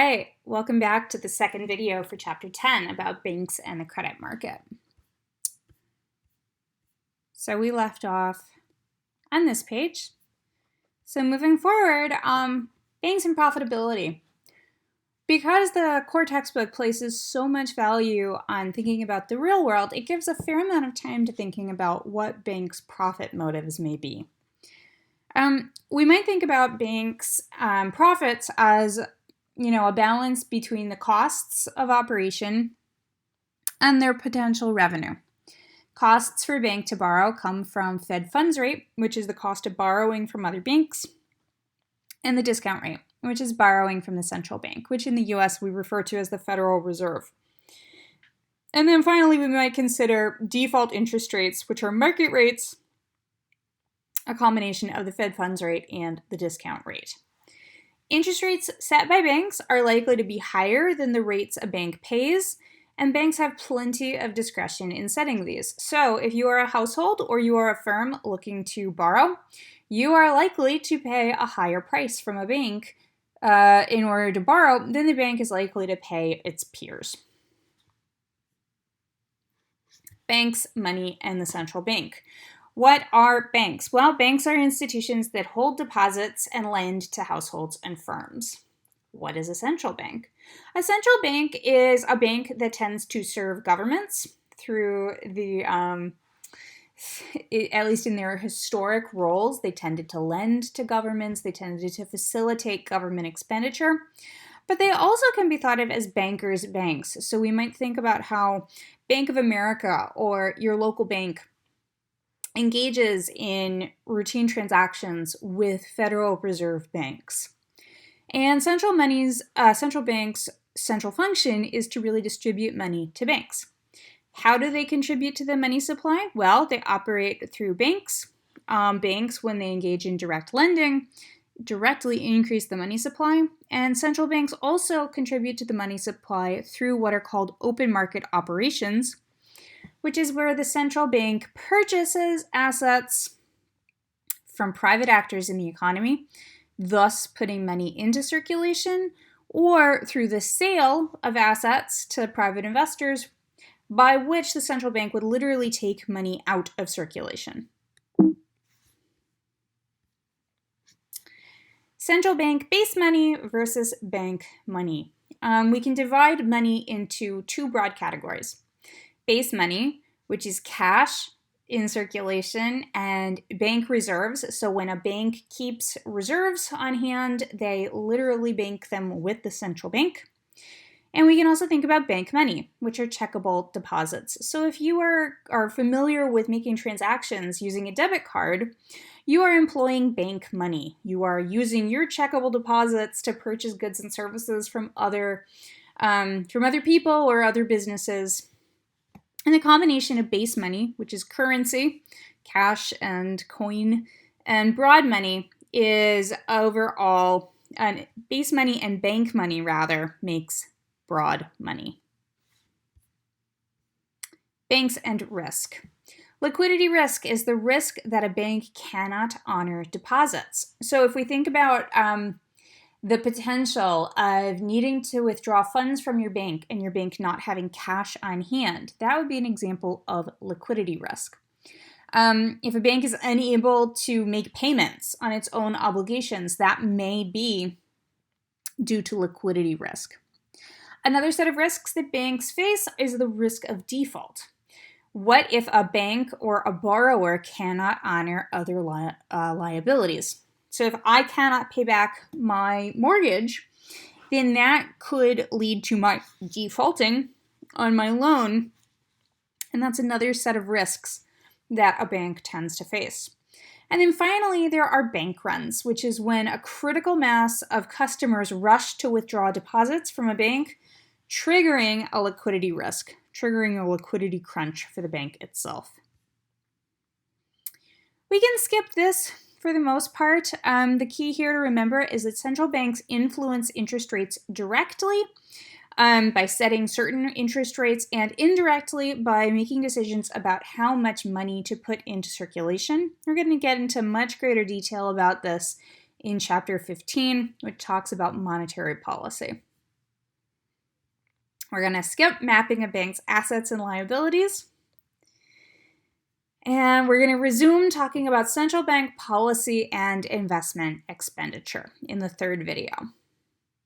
Hi, welcome back to the second video for chapter 10 about banks and the credit market. So we left off on this page. So moving forward, banks and profitability. Because the core textbook places so much value on thinking about the real world, it gives a fair amount of time to thinking about what banks' profit motives may be. We might think about banks' profits as a balance between the costs of operation and their potential revenue. Costs for a bank to borrow come from Fed funds rate, which is the cost of borrowing from other banks, and the discount rate, which is borrowing from the central bank, which in the US we refer to as the Federal Reserve. And then finally, we might consider default interest rates, which are market rates, a combination of the Fed funds rate and the discount rate. Interest rates set by banks are likely to be higher than the rates a bank pays, and banks have plenty of discretion in setting these. So if you are a household or you are a firm looking to borrow, you are likely to pay a higher price from a bank in order to borrow than the bank is likely to pay its peers. Banks, money, and the central bank. What are banks? Well, banks are institutions that hold deposits and lend to households and firms. What is a central bank? A central bank is a bank that tends to serve governments through the, at least in their historic roles, they tended to lend to governments, they tended to facilitate government expenditure, but they also can be thought of as bankers' banks. So we might think about how Bank of America or your local bank engages in routine transactions with Federal Reserve banks. And central banks' central function is to really distribute money to banks. How do they contribute to the money supply? Well, they operate through banks. Banks, when they engage in direct lending, directly increase the money supply. And central banks also contribute to the money supply through what are called open market operations, which is where the central bank purchases assets from private actors in the economy, thus putting money into circulation, or through the sale of assets to private investors, by which the central bank would literally take money out of circulation. Central bank base money versus bank money. We can divide money into two broad categories. Base money, which is cash in circulation, and bank reserves. So when a bank keeps reserves on hand, they literally bank them with the central bank. And we can also think about bank money, which are checkable deposits. So if you are familiar with making transactions using a debit card, you are employing bank money. You are using your checkable deposits to purchase goods and services from other people or other businesses. And the combination of base money, which is currency, cash and coin, and broad money is overall, base money and bank money rather makes broad money. Banks and risk. Liquidity risk is the risk that a bank cannot honor deposits. So if we think about the potential of needing to withdraw funds from your bank and your bank not having cash on hand, that would be an example of liquidity risk. If a bank is unable to make payments on its own obligations, that may be due to liquidity risk. Another set of risks that banks face is the risk of default. What if a bank or a borrower cannot honor other liabilities? So if I cannot pay back my mortgage, then that could lead to my defaulting on my loan. And that's another set of risks that a bank tends to face. And then finally, there are bank runs, which is when a critical mass of customers rush to withdraw deposits from a bank, triggering a liquidity risk, triggering a liquidity crunch for the bank itself. We can skip this for the most part. The key here to remember is that central banks influence interest rates directly by setting certain interest rates and indirectly by making decisions about how much money to put into circulation. We're going to get into much greater detail about this in chapter 15, which talks about monetary policy. We're going to skip mapping a bank's assets and liabilities. And we're going to resume talking about central bank policy and investment expenditure in the third video.